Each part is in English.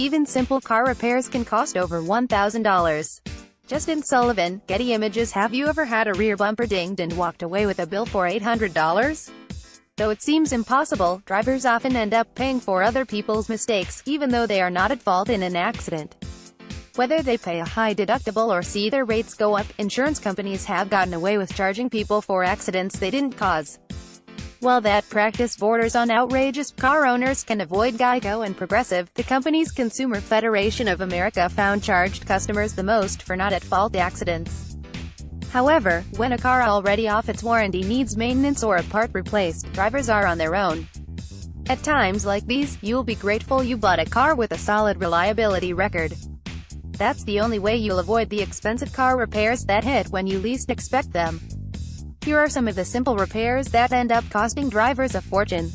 Even simple car repairs can cost over $1,000. Justin Sullivan, Getty Images. Have you ever had a rear bumper dinged and walked away with a bill for $800? Though it seems impossible, drivers often end up paying for other people's mistakes, even though they are not at fault in an accident. Whether they pay a high deductible or see their rates go up, insurance companies have gotten away with charging people for accidents they didn't cause. While that practice borders on outrageous, car owners can avoid. Geico and Progressive, the company's Consumer Federation of America, found charged customers the most for not-at-fault accidents. However, when a car already off its warranty needs maintenance or a part replaced, drivers are on their own. At times like these, you'll be grateful you bought a car with a solid reliability record. That's the only way you'll avoid the expensive car repairs that hit when you least expect them. Here are some of the simple repairs that end up costing drivers a fortune.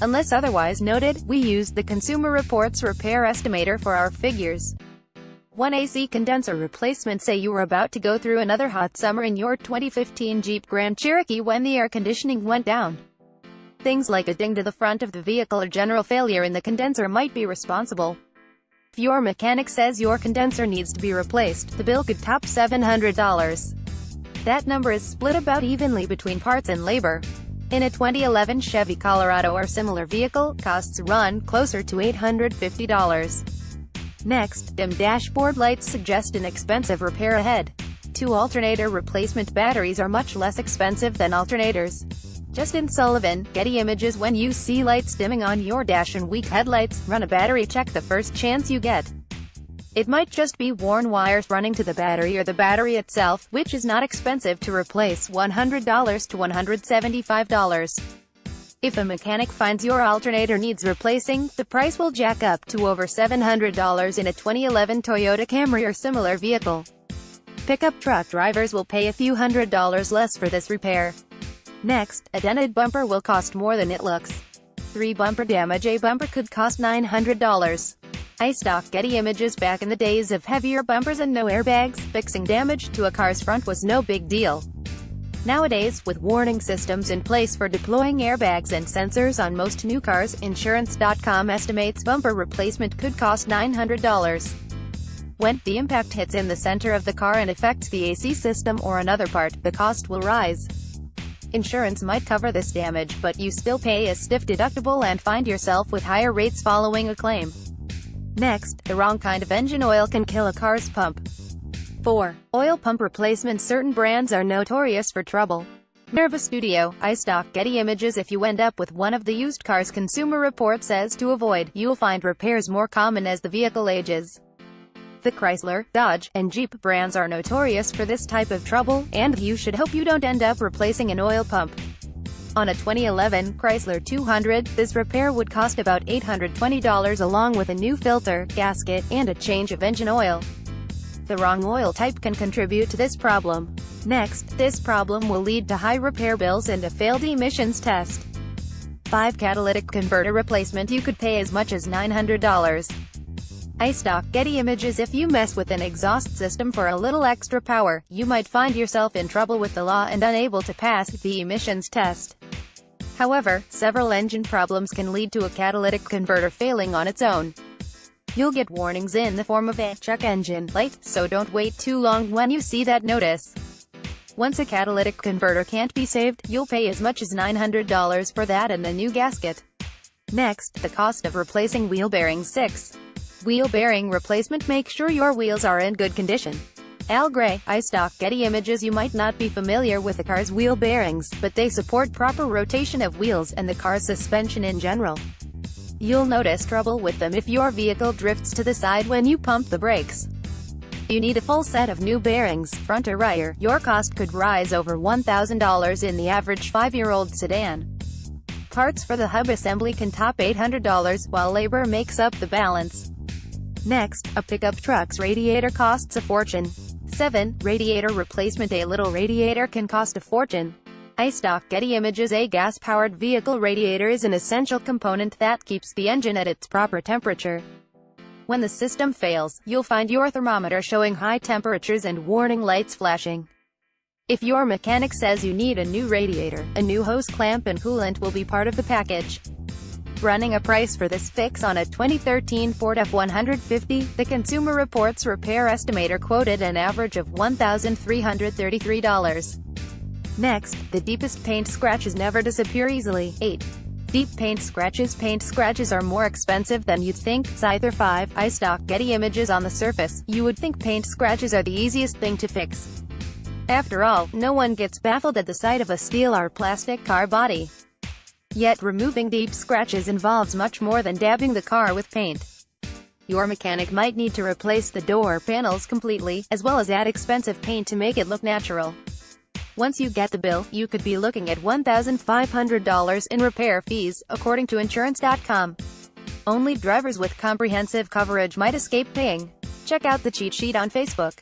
Unless otherwise noted, we used the Consumer Reports repair estimator for our figures. 1 AC condenser replacement. Say you were about to go through another hot summer in your 2015 Jeep Grand Cherokee when the air conditioning went down. Things like a ding to the front of the vehicle or general failure in the condenser might be responsible. If your mechanic says your condenser needs to be replaced, the bill could top $700. That number is split about evenly between parts and labor. In a 2011 Chevy Colorado or similar vehicle, costs run closer to $850. Next, dim dashboard lights suggest an expensive repair ahead. 2 alternator replacement batteries are much less expensive than alternators. Justin Sullivan, Getty Images. When you see lights dimming on your dash and weak headlights, run a battery check the first chance you get. It might just be worn wires running to the battery or the battery itself, which is not expensive to replace, $100 to $175. If a mechanic finds your alternator needs replacing, the price will jack up to over $700 in a 2011 Toyota Camry or similar vehicle. Pickup truck drivers will pay a few $100s less for this repair. Next, a dented bumper will cost more than it looks. 3 bumper damage. A bumper could cost $900. iStock. Getty Images. Back in the days of heavier bumpers and no airbags, fixing damage to a car's front was no big deal. Nowadays, with warning systems in place for deploying airbags and sensors on most new cars, Insurance.com estimates bumper replacement could cost $900. When the impact hits in the center of the car and affects the AC system or another part, the cost will rise. Insurance might cover this damage, but you still pay a stiff deductible and find yourself with higher rates following a claim. Next, the wrong kind of engine oil can kill a car's pump. 4. Oil pump replacement. Certain brands are notorious for trouble. Nerva Studio, iStock. Getty Images. If you end up with one of the used cars Consumer Report says to avoid, you'll find repairs more common as the vehicle ages. The Chrysler, Dodge, and Jeep brands are notorious for this type of trouble, and you should hope you don't end up replacing an oil pump. On a 2011 Chrysler 200, this repair would cost about $820 along with a new filter, gasket, and a change of engine oil. The wrong oil type can contribute to this problem. Next, this problem will lead to high repair bills and a failed emissions test. 5. Catalytic converter replacement. You could pay as much as $900. iStock. Getty Images. If you mess with an exhaust system for a little extra power, you might find yourself in trouble with the law and unable to pass the emissions test. However, several engine problems can lead to a catalytic converter failing on its own. You'll get warnings in the form of a check engine light, so don't wait too long when you see that notice. Once a catalytic converter can't be saved, you'll pay as much as $900 for that and a new gasket. Next, the cost of replacing wheel bearings. 6. Wheel bearing replacement. Make sure your wheels are in good condition. Al Gray, iStock. Getty Images. You might not be familiar with a car's wheel bearings, but they support proper rotation of wheels and the car's suspension in general. You'll notice trouble with them if your vehicle drifts to the side when you pump the brakes. You need a full set of new bearings, front or rear. Your cost could rise over $1,000 in the average 5-year-old sedan. Parts for the hub assembly can top $800, while labor makes up the balance. Next, a pickup truck's radiator costs a fortune. 7. Radiator replacement. A little radiator can cost a fortune. iStock. Getty Images. A gas-powered vehicle radiator is an essential component that keeps the engine at its proper temperature. When the system fails, you'll find your thermometer showing high temperatures and warning lights flashing. If your mechanic says you need a new radiator, a new hose clamp and coolant will be part of the package. running a price for this fix on a 2013 Ford F-150, the Consumer Reports repair estimator quoted an average of $1,333. Next, the deepest paint scratches never disappear easily. 8. Deep paint scratches. Paint scratches are more expensive than you'd think. Scyther 5. iStock Getty Images. On the surface, you would think paint scratches are the easiest thing to fix. After all, no one gets baffled at the sight of a steel or plastic car body. Yet, removing deep scratches involves much more than dabbing the car with paint. Your mechanic might need to replace the door panels completely, as well as add expensive paint to make it look natural. Once you get the bill, you could be looking at $1,500 in repair fees, according to Insurance.com. Only drivers with comprehensive coverage might escape paying. Check out the cheat sheet on Facebook.